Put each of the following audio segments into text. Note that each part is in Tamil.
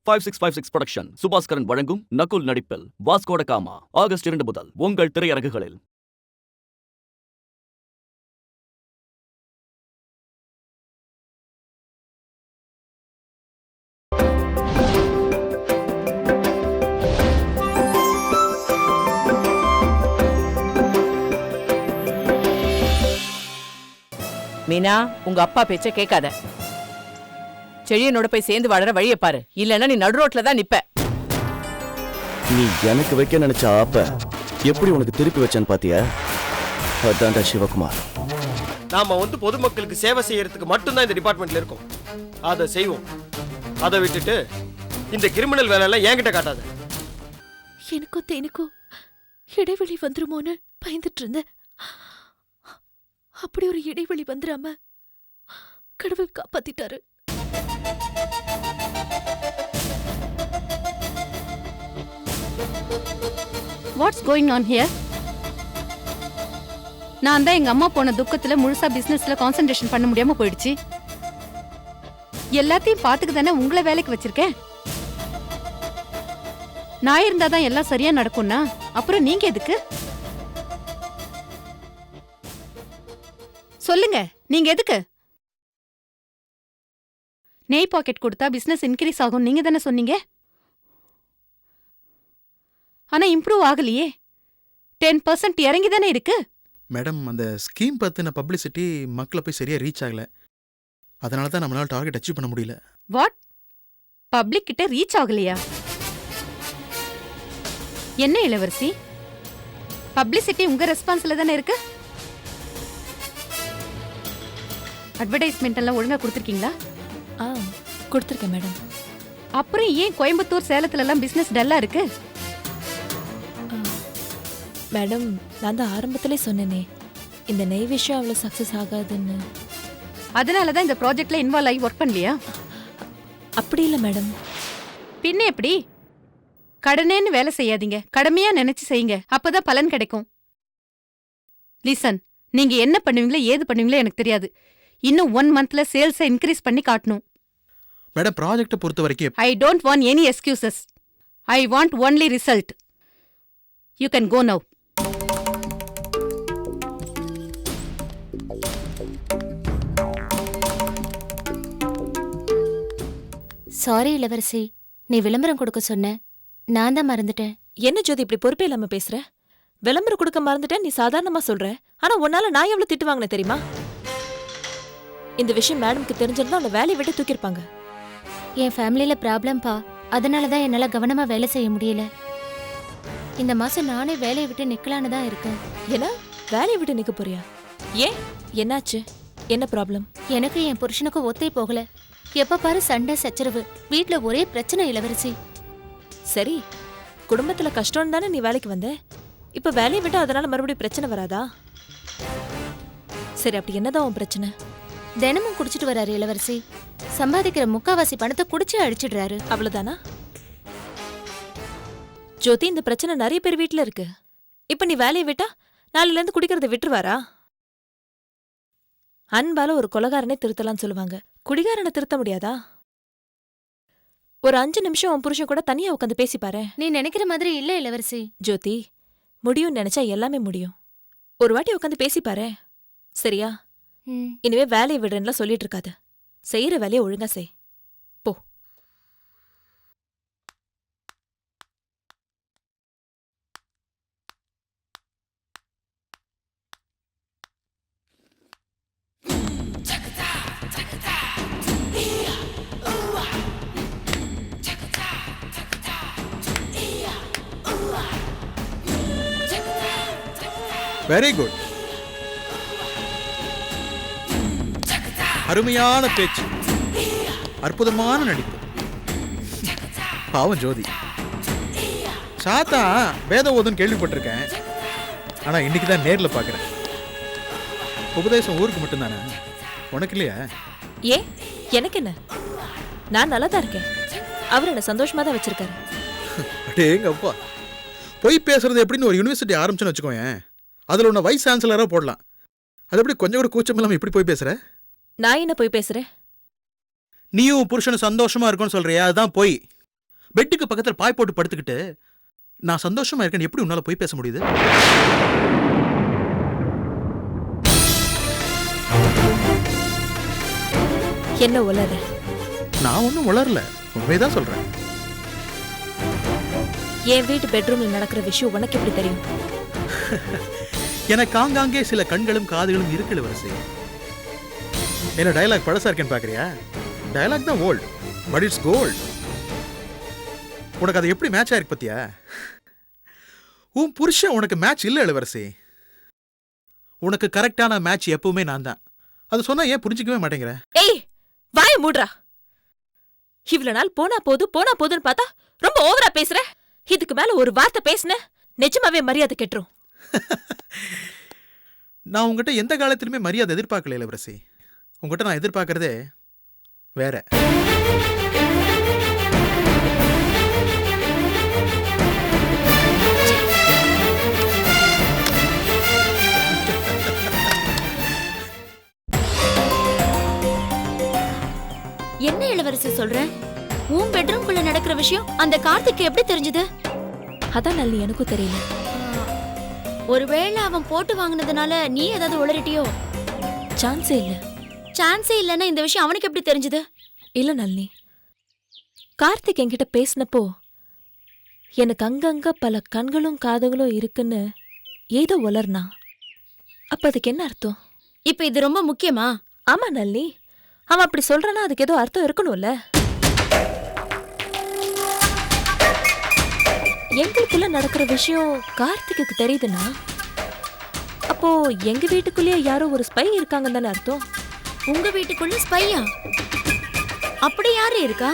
5656 புரொடக்ஷன் சுபாஸ்கரன் வழங்கும் நகுல் நடிப்பில் வாஸ்கோட காமா ஆகஸ்ட் 2 முதல் உங்கள் திரையரங்குகளில். மீனா, உங்க அப்பா பேச்ச கேட்காத. செழியனோட போய் சேர்ந்து வாழற வழியை பாரு, இல்லன்னா நீ நடு ரோட்ல தான் நிப்ப. நீ எனக்கு வைக்க நினைச்ச ஆப்ப எப்படி உனக்கு திருப்பி வச்சேன்னு பாத்தியா? அதான்டா சிவகுமார். நாம பொதுமக்களுக்கு சேவை செய்யறதுக்கு மட்டும்தான் இந்த டிபார்ட்மெண்ட்ல இருக்கோம். அதை செய்வோம். அதை விட்டுட்டு இந்த கிரிமினல் வேலை எல்லாம் என்கிட்ட காட்டாத. எனக்கும் தேனுக்கும் இடைவெளி வந்துருமோன்னு பயந்துட்டு இருந்தேன். அப்படி ஒரு இடைவெளி வந்துடாம கடவுள் காப்பாத்திட்டாரு. What's going on here? நான் தான் எங்க அம்மா போன துக்கத்துல முழுசா பிசினஸ்ல கான்சென்ட்ரேஷன் பண்ண முடியாம போயிடுச்சு. எல்லாத்தையும் பாத்துக்கு தானே உங்களை வேலைக்கு வச்சிருக்கேன். நான் இருந்தாதான் எல்லாம் சரியா நடக்கும்னா அப்புறம் நீங்க எதுக்கு? சொல்லுங்க, நீங்க எதுக்கு? நெய் பாக்கெட் கொடுத்தா பிசினஸ் இன்க்ரீஸ் ஆகும் நீங்க தானே சொன்னீங்க. ஆனா இம்ப்ரூவ் ஆகலையே. 10% இறங்கி தானே இருக்கு. மேடம், அந்த ஸ்கீம் பத்தின பப்ளிசிட்டி மக்களை போய் சரியா ரீச் ஆகல. அதனால தான் நம்மளால டார்கெட் அச்சீவ் பண்ண முடியல. வாட்? பப்ளிக் கிட்ட ரீச் ஆகலையா? என்ன இளவரசி, பப்ளிசிட்டி உங்க ரெஸ்பான்ஸ்ல தானே இருக்கு. அட்வர்டைஸ்மெண்ட் எல்லாம் ஒழுங்கா கொடுத்துருக்கீங்களா? கொடுத்துருக்கேன் மேடம். அப்புறம் ஏன் கோயம்புத்தூர் சேலத்துல எல்லாம் பிசினஸ் டல்லா இருக்கு? மேடம், நான் தான் ஆரம்பத்திலே சொன்னேனே இந்த நெய் விஷயம் அவ்வளவு சக்சஸ் ஆகாதுன்னு. அதனாலதான் இந்த ப்ராஜெக்ட்ல இன்வால்வ் ஆகி ஒர்க் பண்ணலையா? அப்படி இல்லை மேடம். பின்ன எப்படி? கடனேன்னு வேலை செய்யாதீங்க, கடமையா நினைச்சு செய்யுங்க, அப்பதான் பலன் கிடைக்கும். லிசன், நீங்க என்ன பண்ணுவீங்களோ ஏது பண்ணுவீங்களோ எனக்கு தெரியாது. இன்னும் 1 monthல சேல்ஸை இன்க்ரீஸ் பண்ணி காட்டணும். மேடம், ப்ராஜெக்ட்டை பொறுத்த வரைக்கும் I don't want any excuses. I want only result. You can go now. Sorry Ilavarasi, நீ விளம்பரம் கொடுக்க சொன்ன, நான் தான் மறந்துட்டேன். என்ன ஜோதி இப்படி பொறுப்பே இல்லாம பேசுற? விளம்பரம் கொடுக்க மறந்துட்டேன் நீ சாதாரணமா சொல்ற. ஆனா உன்னால நான் எவ்வளவு திட்டு வாங்கினேன் தெரியுமா? இந்த விஷயம் மேடம்க்கு தெரிஞ்சிருந்தா அவளை வேலையை விட்டு தூக்கிருப்பாங்க. என் ஃபேமிலியில ப்ராப்ளம்பா, அதனாலதான் என்னால கவனமா வேலை செய்ய முடியல. இந்த மாசம் நானே வேலையை விட்டு நிக்கலான்னு தான் இருக்கேன். ஏன்னா வேலையை விட்டு நிக்க போறியா? ஏன், என்னாச்சு? என்ன ப்ராப்ளம்? எனக்கு என் புருஷனுக்கும் ஒத்தை போகல. எப்ப பாரு சண்டை சச்சரவு, வீட்டுல ஒரே பிரச்சனை இளவரசி. சரி, குடும்பத்துல கஷ்டம் தானே நீ வேலைக்கு வந்த. இப்ப வேலையை விட்டு அதனால மறுபடியும் பிரச்சனை வராதா? சரி, அப்படி என்னதான் உன் பிரச்சனை? தினமும் குடிச்சிட்டு வராரு இளவரசி. சம்பாதிக்கிற முக்காவாசி பணத்தை குடிச்சு அடிச்சிடுறாரு. அவ்வளவுதானா? ஜோதி, இந்த பிரச்சனை நிறைய பேர் வீட்டுல இருக்கு. இப்ப நீ வேலையை விட்டா நாளைல இருந்து குடிக்கிறத விட்டுருவாரா? அன்பால ஒரு கொலகாரனே திருத்தலாம்னு சொல்லுவாங்க, குடிகாரனை திருத்த முடியாதா? ஒரு 5 நிமிஷம் உன் புருஷன் கூட தனியா உட்காந்து பேசி பாரு. நீ நினைக்கிற மாதிரி இல்ல இளவரசி. ஜோதி, முடியும் நினைச்சா எல்லாமே முடியும். ஒரு வாட்டி உட்காந்து பேசி பாரு, சரியா? இனிமே வேலையை விடுறேன்லாம் சொல்லிட்டு இருக்காது. செய்யற வேலையை ஒழுங்கா செய். போ. Very good. அருமையான பேச்சு, அற்புதமான நடிப்பு. பாவம் ஜோதி. சாத்தா வேத ஓதுன்னு கேள்விப்பட்டிருக்கேன், ஆனா இன்னைக்கு தான் நேர்ல பாக்குறேன். உபதேசம் ஊருக்கு மட்டும்தானே, உனக்கு இல்லையா? ஏன், எனக்கு என்ன? நான் நல்லா தான் இருக்கேன். அவர் என்ன சந்தோஷமா தான் வச்சிருக்காரு. அடேங்க அப்பா, போய் பேசுறது எப்படின்னு ஒரு யூனிவர்சிட்டி ஆரம்பிச்சுன்னு வச்சுக்கோயேன், அதுல உன்னை வைஸ் சான்சலரா போடலாம். அது எப்படி கொஞ்சம் கூட கூச்சம் இல்லாம இப்படி போய் பேசுற? நான் என்ன போய் பேசுறேன்? நீயும் புருஷனு சந்தோஷமா இருக்கும்னு சொல்றியா? அதுதான் போய். பெட்டுக்கு பக்கத்துல பாய் போட்டு படுத்துக்கிட்டு நான் சந்தோஷமா இருக்கேன்னு எப்படி உன்னால போய் பேச முடியுது? என்ன உளற? நான் ஒன்றும் வளரல, உண்மைதான் சொல்றேன். என் வீட்டு பெட்ரூம்ல நடக்கிற விஷயம் உனக்கு எப்படி தெரியும்? எனக்கு ஆங்காங்கே சில கண்களும் காதுகளும் இருக்கு இளவரசி. என்ன டயலாக் பழசா இருக்கேன்னு பாக்குறியா? டயலாக் தான் ஓல்ட், பட் இட்ஸ் கோல்ட். உனக்கு அது எப்படி மேட்ச் ஆயிருக்கு பத்தியா? உன் புருஷன் உனக்கு மேட்ச் இல்ல இளவரசி. உனக்கு கரெக்டான மேட்ச் எப்பவுமே நான் தான். அது சொன்னா ஏன் புரிஞ்சிக்கவே மாட்டேங்கிற? ஏய், வாய மூடுறா. இவ்வளவு நாள் போனா போதுன்னு பார்த்தா ரொம்ப ஓவரா பேசுற. இதுக்கு மேல ஒரு வார்த்தை பேசுன நிஜமாவே மரியாதை கெட்டுரும். நான் உங்ககிட்ட எந்த காலத்திலுமே மரியாதை எதிர்பார்க்கல இளவரசி. உங்ககிட்ட நான் எதிர்பார்க்கறதே வேற. என்ன இளவரசி சொல்ற? உன் பெட்ரூம்குள்ள நடக்கிற விஷயம் அந்த கார்த்திக்கு எப்படி தெரிஞ்சது? அதான் நல்லி எனக்கும் தெரியல. ஒருவேளை அவன் போட்டு வாங்கினதுனால நீ ஏதாவது உளறிட்டியோ? சான்ஸே இல்ல. சான்ஸே இல்லைன்னா இந்த விஷயம் அவனுக்கு எப்படி தெரிஞ்சது? இல்ல நளினி, கார்த்திக் என்கிட்ட பேசினப்போ எனக்கு அங்கங்க பல கண்களும் காதுகளும் இருக்குன்னு ஏதோ உளர்னா. அப்ப அதுக்கு என்ன அர்த்தம்? இப்ப இது ரொம்ப முக்கியமா? ஆமா நளினி, அவன் அப்படி சொல்றானா அதுக்கு ஏதோ அர்த்தம் இருக்கணும்ல. எங்களுக்குள்ள நடக்கிற விஷயம் கார்த்திக்கு தெரியுதுன்னா அப்போ எங்க வீட்டுக்குள்ளேயே யாரோ ஒரு ஸ்பை இருக்காங்கன்னு தானே அர்த்தம். உங்க வீட்டுக்குள்ள ஸ்பையா? அப்படி யாரு இருக்கா?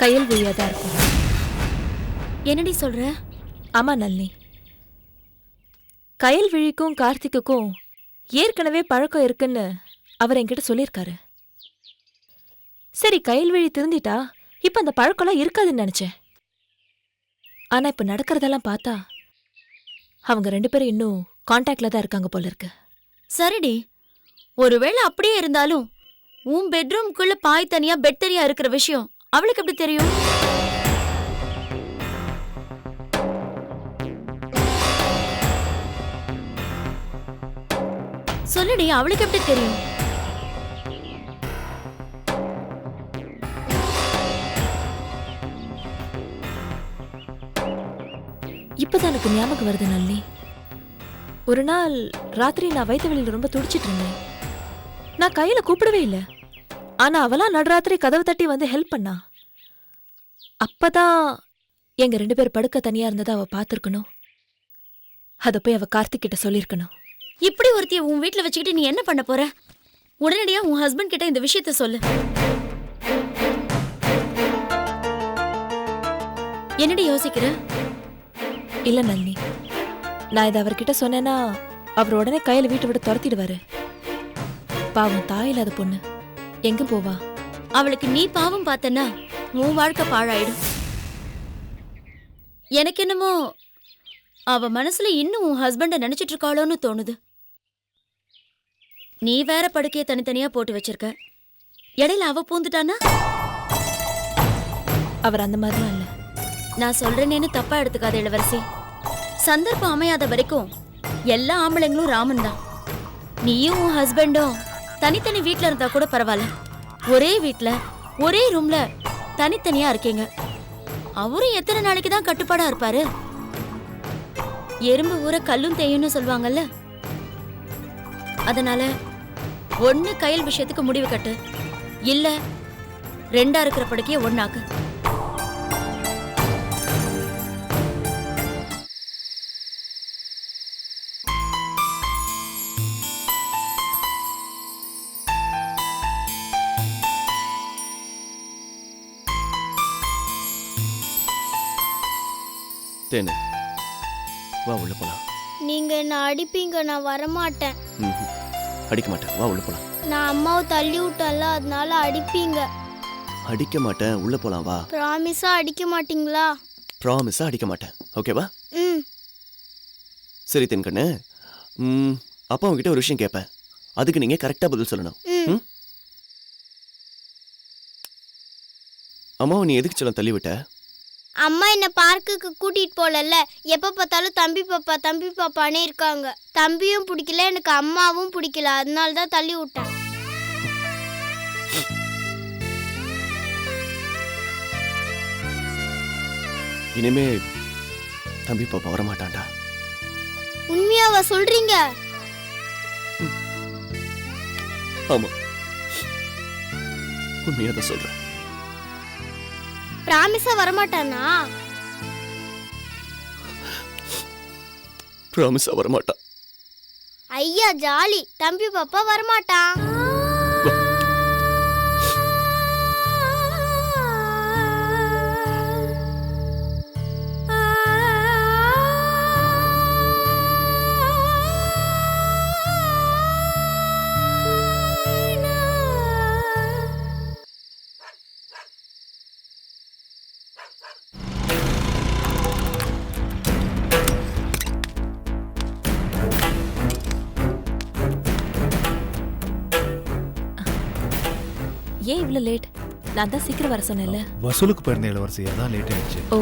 கையல் விழியாதான் இருக்கும். என்னடி சொல்ற? ஆமா நளினி, கயல் விழிக்கும் கார்த்திக்குக்கும் ஏற்கனவே பழக்கம் இருக்குன்னு அவர் என்கிட்ட சொல்லியிருக்காரு. சரி, கயல் விழி திருந்திட்டா இப்ப அந்த பழக்கம்லாம் இருக்காதுன்னு நினைச்சேன். ஆனா இப்ப நடக்கிறதெல்லாம் பார்த்தா அவங்க 2 பேரும் இன்னும் கான்டாக்ட்ல தான் இருக்காங்க போல இருக்கு. சரிடி, ஒருவேளை அப்படியே இருந்தாலும் உன் பெட்ரூம்குள்ள பாய் தனியா பெட் தனியா இருக்கிற விஷயம் அவளுக்கு எப்படி தெரியும்? சொல்லுடி, அவளுக்கு எப்படி தெரியும்? இப்பதான் எனக்கு ஞாபகம் வருது நளினி. ஒரு நாள் ராத்திரி நான் வயிற்று வலியில ரொம்ப துடிச்சிட்டு இருந்தேன். நான் கையில கூப்பிடவே இல்லை. ஆனா அவளா நடுராத்திரி கதவு தட்டி வந்து ஹெல்ப் பண்ணா. அப்பதான் எங்க 2 பேர் படுக்க தனியா இருந்ததை அவ பார்த்திருக்கணும். அத போய் அவ கார்த்திக் கிட்ட சொல்லிருக்கணும். இப்படி ஒருத்திய உன் வீட்டுல வச்சுக்கிட்டு நீ என்ன பண்ண போற? உடனடியா உன் ஹஸ்பண்ட் கிட்ட இந்த விஷயத்த சொல்லு. என்னடி யோசிக்கிற? இல்ல நளினி, நான் இதை அவர்கிட்ட சொன்னேன்னா அவர் உடனே கையில வீட்டை விட்டு துரத்திடுவாரு. பாவம் தாயில்லாத பொண்ணு எங்க போவா? அவளுக்கு நீ பாவம் பார்த்தனா உன் வாழ்க்கை பாழாயிடும். எனக்கு என்னமோ அவ மனசுல இன்னும் உன் ஹஸ்பண்ட நினைச்சிட்டு இருக்காளோன்னு தோணுது. நீ வேற படுக்கைய தனித்தனியா போட்டு வச்சிருக்க. இடையில அவ பூந்துட்டானா? அவர் அந்த மாதிரிலாம் இல்ல. நான் சொல்றேன்னு தப்பா எடுத்துக்காத இளவரசி. சந்தர்ப்பம் அமையாத வரைக்கும் எல்லா ஆம்பளைங்களும் ராமன் தான். நீயும் உன் ஹஸ்பண்டும் தனித்தனி வீட்ல இருந்தா கூட பரவாயில்ல. ஒரே வீட்ல ஒரே ரூம்ல தனித்தனியா இருக்கீங்க. அவரும் எத்தனை நாளைக்கு தான் கட்டுப்பாடா இருப்பாரு? எறும்பு ஊற கல்லும் தேயும்னு சொல்லுவாங்கல்ல. அதனால ஒண்ணு கையல் விஷயத்துக்கு முடிவு கட்டு, இல்ல 2 இருக்கிற படுக்கைய ஒண்ணாக்கு. தேனு, வா உள்ள போலாம். நீங்க என்ன அடிப்பீங்க, நான் வரமாட்டேன். அடிக்க மாட்டேன், வா உள்ள போலாம். நான் அம்மாவை தள்ளி விட்டல, அதனால அடிப்பீங்க. அடிக்க மாட்டேன், உள்ள போலாம் வா. ப்ராமிஸா அடிக்க மாட்டீங்களா? ப்ராமிஸா அடிக்க மாட்டேன், ஓகேவா? ம். சரி தென்கண்ணு, அப்பா உங்ககிட்ட ஒரு விஷயம் கேட்பேன், அதுக்கு நீங்க கரெக்டா பதில் சொல்லணும். ம்? அம்மாவை நீ எதுக்கு செல்லம் தள்ளி விட்ட? அம்மா என்ன பார்க்குக்கு கூட்டிட்டு போலல்ல, எப்ப பார்த்தாலும் தம்பி பாப்பானே இருக்காங்க. தம்பியும் பிடிக்கல, எனக்கு அம்மாவும் பிடிக்கல, அதனால தான் தள்ளி விட்டேன். இனிமே தம்பி பாப்பா வரமாட்டான்டா. உண்மையாவா சொல்றீங்க? ஆமா, உண்மையாதான் சொல்றேன். பிராமிஸா வரமாட்டானா? ப்ராமிஸா வரமாட்டான். ஐயா ஜாலி, தம்பி பாப்பா வரமாட்டான். ஏன் இவ்வளோ லேட்? நான் தான் சீக்கிரம் வர சொன்னேன்ல. வசூலுக்கு போயிருந்த இளவரசி, அதான் லேட் ஆயிடுச்சு. ஓ,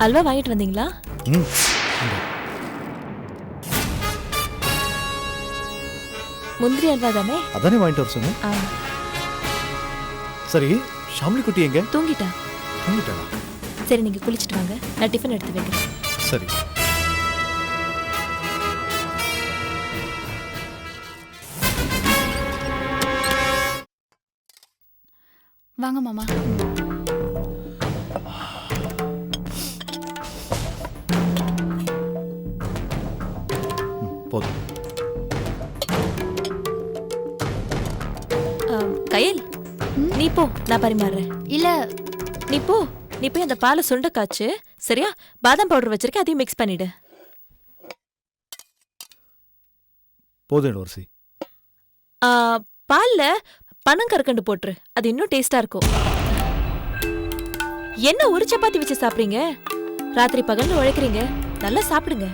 அல்வா வாங்கிட்டு வந்தீங்களா? ம். முந்திரி அல்வா தானே? அதானே வாங்கிட்டு வர சொன்னேன். ஆ, சரி, ஷாம்லி குட்டி எங்க? தூங்கிட்டா. தூங்கிட்டாளா? சரி, நீங்க குளிச்சுட்டு வாங்க, நான் டிஃபன் எடுத்து வைக்கிறேன். சரி. வாங்க மாமா. போதும். கயல், நீ போ, நான் பரிமாறுறேன். இல்ல, நீ போய் அந்த பாலை சுண்ட காய்ச்சு, சரியா? பாதாம் பவுடர் வச்சிருக்கேன், அதையும் மிக்ஸ் பண்ணிடு. போதும் இளவரசி. பால்ல பனங்கற்கண்டு போட்டுரு, அது இன்னும் டேஸ்டா இருக்கும். என்ன ஒரு சப்பாத்தி வச்சு சாப்பிடுறீங்க? ராத்திரி பகல்னு உழைக்கிறீங்க, நல்லா சாப்பிடுங்க.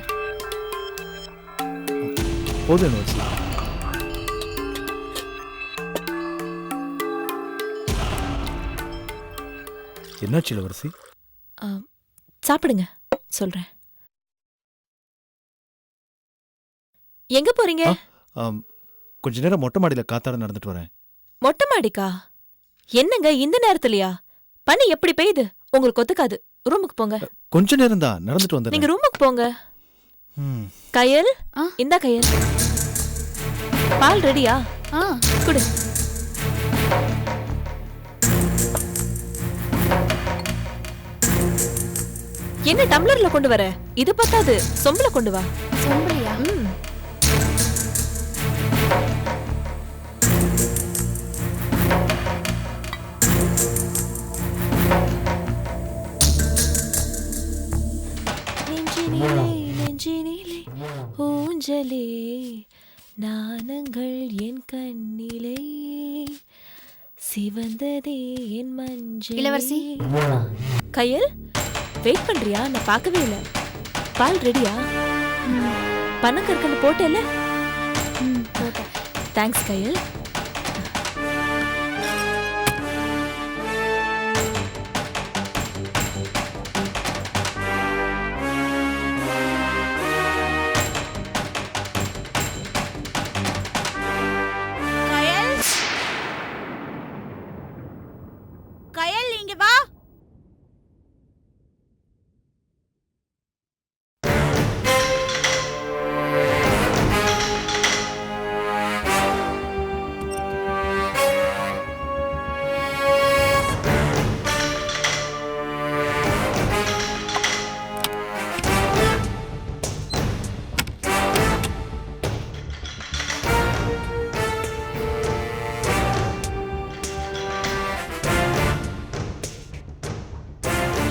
போதும் இளவரசி. என்னாச்சு இளவரசி? சாப்பிடுங்க, சொல்றேன். எங்க போறீங்க? கொஞ்ச நேரம் மொட்டை மாடியில காத்தாட நடந்துட்டு வரேன். மொட்டை மாடிக்கா? என்னங்க இந்த நேரத்துலயா? பனி எப்படி பெய்யுது, உங்களுக்கு ஒத்துக்காது. ரூமுக்கு போங்க. கொஞ்ச நேரம் தான் நடந்துட்டு வந்தேன். நீங்க ரூமுக்கு போங்க. கயல், இந்த கயல், பால் ரெடியா? குடு. என்ன டம்ளர்ல கொண்டு வர? இது பத்தாது, சொம்புல கொண்டு வா. சொம்பலையா? நெஞ்சினிலே நெஞ்சினிலே ஊஞ்சலே, நாணங்கள் என் கண்ணிலே, சிவந்ததே என் மஞ்சள். இளவரசி. கயல், வெயிட் பண்றியா? நான் பார்க்கவே இல்லை. பால் ரெடியா? பனங்கற்கண்டு போட்டேல்ல? தேங்க்ஸ் கயல். கயல் இங்க வா.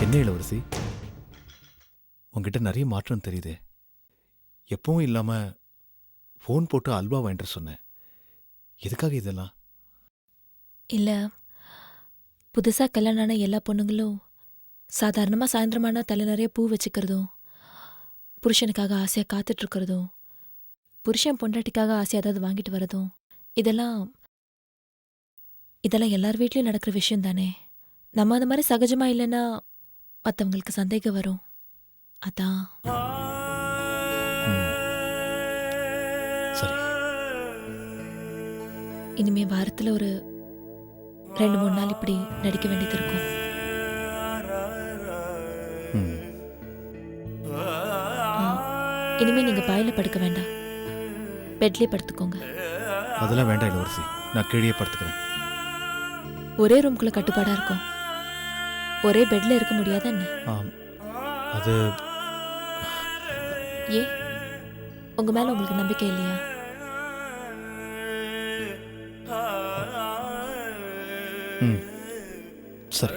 என்ன இளவரசி, உங்ககிட்ட நிறைய மாற்றம் தெரியுது. எப்பவும் இல்லாம ஃபோன் போட்டு அல்வா வாங்கிட்டு சொன்னேன். எதுக்காக இதெல்லாம்? இல்ல, புதுசா கல்யாணம் ஆன எல்லா பொண்ணுங்களும் சாதாரணமா சாயந்தரமான தலை நிறைய பூ வச்சுக்கிறதும், புருஷனுக்காக ஆசையா காத்துட்டு இருக்கிறதும் புருஷன் பொண்டாட்டிக்காக ஆசையா ஏதாவது வாங்கிட்டு வரதும் இதெல்லாம் எல்லார் வீட்லயும் நடக்கிற விஷயம் தானே. நம்ம அந்த மாதிரி சகஜமா இல்லைன்னா மற்றவங்களுக்கு சந்தேகம் வரும். அதான். சரி. இனிமே வாரத்துல ஒரு 2-3 நாள் இப்படி நடிக்க வேண்டியது இருக்கும். இனிமே நீங்க பாயில படுக்க வேண்டாம், பெட்லயே படுத்துக்கோங்க. அதெல்லாம் வேண்டாம் இளவரசி, நான் கீழே படுத்துக்கிறேன். ஒரே ரூம்குள்ள கட்டுப்பாடா இருக்கும், ஒரே பெட்ல இருக்க முடியாத என்ன? அது ஏ, உங்க மேல உங்களுக்கு நம்பிக்கை இல்லையா? சரி.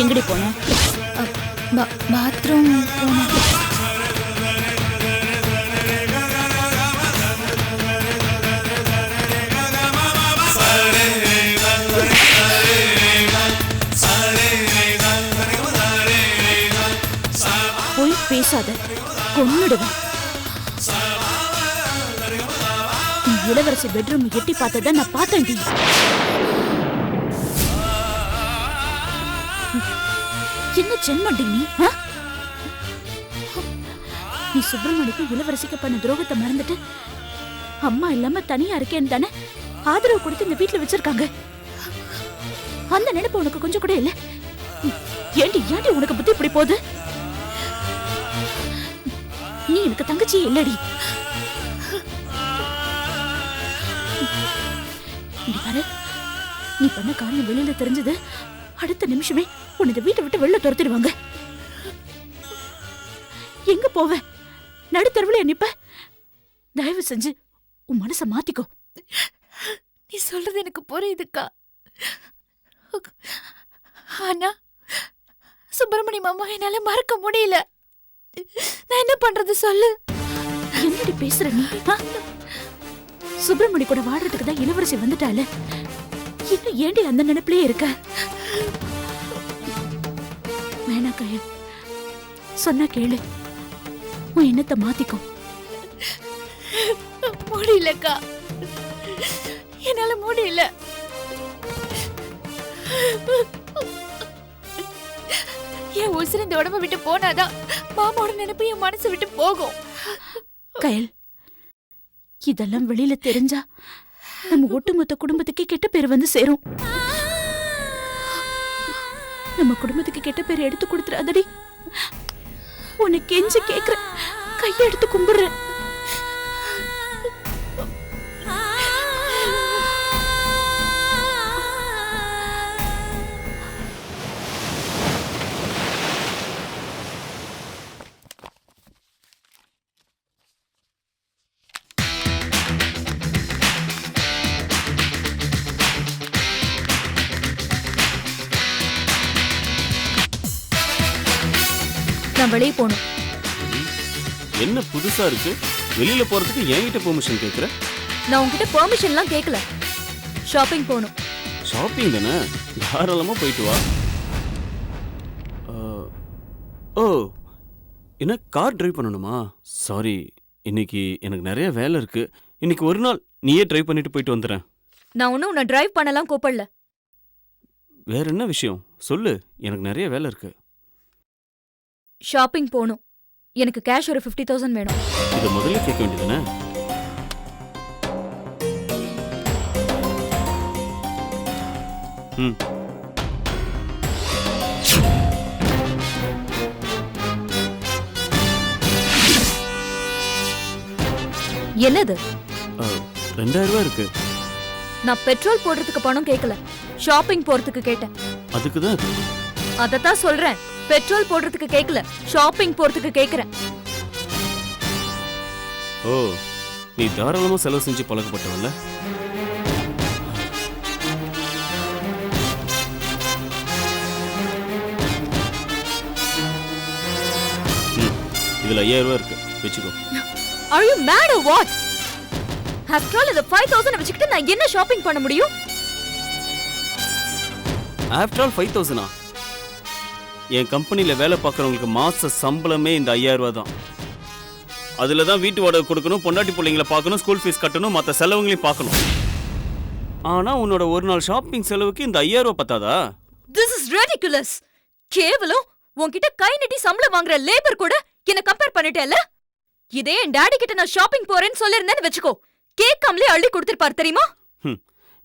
எங்கடி போன? பாத்ரூம் போன. போய் பேசாத, கொன்னுடுவேன். இளவரசி பெட்ரூம் எட்டி பார்த்தத நான் பார்த்தேன்டி. என்ன சென்மண்டி நீ? நீ சுப்பிரமணிக்கு இளவரசிக்கு பண்ண துரோகத்தை மறந்துட்டு அம்மா இல்லாம தனியா இருக்கேன்னு தானே ஆதரவு கொடுத்து இந்த வீட்டுல வச்சிருக்காங்க. அந்த நினைப்பு உனக்கு கொஞ்சம் கூட இல்ல. ஏண்டி உனக்கு புத்தி இப்படி போகுது? நீ எனக்கு தங்கச்சி இல்லடி. இங்க பாரு, நீ பண்ண காரியம் வெளியில தெரிஞ்சது அடுத்த நிமிஷமே உன்னை இந்த வீட்டை விட்டு வெளில துரத்திடுவாங்க. எங்க போவ? நடுத்தருவுல நிப்ப. தயவு செஞ்சு உன் மனச மாத்திக்கோ. நீ சொல்றது எனக்கு புரியுதுக்கா. ஆனா சுப்பிரமணியம் மாமா என்னால மறக்க முடியல. நான் என்ன பண்றது சொல்லு. என்னடி பேசுற நீ? சுப்பிரமணி கூட வாடுறதுக்கு தான் இளவரசி வந்துட்டால. இன்னும் ஏண்டி அந்த நினைப்பிலே இருக்க? வேணா கயல், சொன்னா கேளு. உன் எண்ணத்தை மாத்திக்கோ. முடியலக்கா, என்னால முடியல. என் உசுறு இந்த உடம்ப விட்டு போனாதான் மாமாவோட நினைப்பு என் மனசு விட்டு போகும். கயல், இதெல்லாம் வெளியில தெரிஞ்சா நம்ம ஒட்டுமொத்த குடும்பத்துக்கு கெட்ட பேர் வந்து சேரும். நம்ம குடும்பத்துக்கு கெட்ட பேர் எடுத்து கொடுத்துறாதடி. உன்னை கெஞ்சி கேக்குற, கையை எடுத்து கும்பிடுறேன். நான் வெளியே போகணும். என்ன புதுசா இருக்கு? வெளியில போறதுக்கு என்கிட்ட பெர்மிஷன் கேக்குற? நான் உன்கிட்ட பெர்மிஷன்லாம் கேட்கல. ஷாப்பிங் போகணும். ஷாப்பிங் தானே, தாராளமா போயிட்டு வா. ஓ, என்ன கார் டிரைவ் பண்ணணுமா? சாரி, இன்னைக்கு எனக்கு நிறைய வேலை இருக்கு. இன்னைக்கு ஒரு நாள் நீயே டிரைவ் பண்ணிட்டு போயிட்டு வந்துடுறேன். நான் ஒன்னும் உன்னை டிரைவ் பண்ணலாம் கூப்பிடல. வேற என்ன விஷயம் சொல்லு, எனக்கு நிறைய வேலை இருக்கு. ஷாப்பிங் போகணும். எனக்கு கேஷ் ஒரு 50,000 வேணும். இதை முதல்ல கேட்க வேண்டியதுதானே? ம், என்னது? 2000 ரூபாய் இருக்கு. நான் பெட்ரோல் போடுறதுக்கு பணம் கேட்கல, ஷாப்பிங் போறதுக்கு கேட்டேன். அதுக்கு தான் அது. அதத்தான் சொல்றேன். பெட்ரோல் போடுறதுக்கு கேட்கல, ஷாப்பிங் போறதுக்கு கேக்குறேன். ஓ, நீ தாராளமா செலவு செஞ்சு பழக்கப்பட்டவல்ல. இதுல 5000 ரூபாய் இருக்கு, வெச்சுக்கோ. Are you mad or what? After all, இந்த 5,000 வச்சுக்கிட்டு நான் என்ன ஷாப்பிங் பண்ண முடியும்? After all 5,000. என் கம்பெனியில் வேலை பார்க்குறவங்களுக்கு மாச சம்பளமே இந்த 5000 ரூபா தான். அதில் தான் வீட்டு வாடகை கொடுக்கணும், பொண்டாட்டி பிள்ளைங்களை பார்க்கணும், ஸ்கூல் ஃபீஸ் கட்டணும், மற்ற செலவுங்களையும் பார்க்கணும். ஆனால் உன்னோட ஒரு நாள் ஷாப்பிங் செலவுக்கு இந்த 5000 ரூபா பத்தாதா? This is ridiculous. கேவலம் உன்கிட்ட கை நீட்டி சம்பளம் வாங்குற லேபர் கூட என்ன கம்பேர் பண்ணிட்டேல்ல? இதே என் டாடி கிட்ட நான் ஷாப்பிங் போறேன்னு சொல்லிருந்தேன்னு வெச்சுக்கோ, கேட்காமலே அள்ளி கொடுத்திருப்பார் தெரியுமா?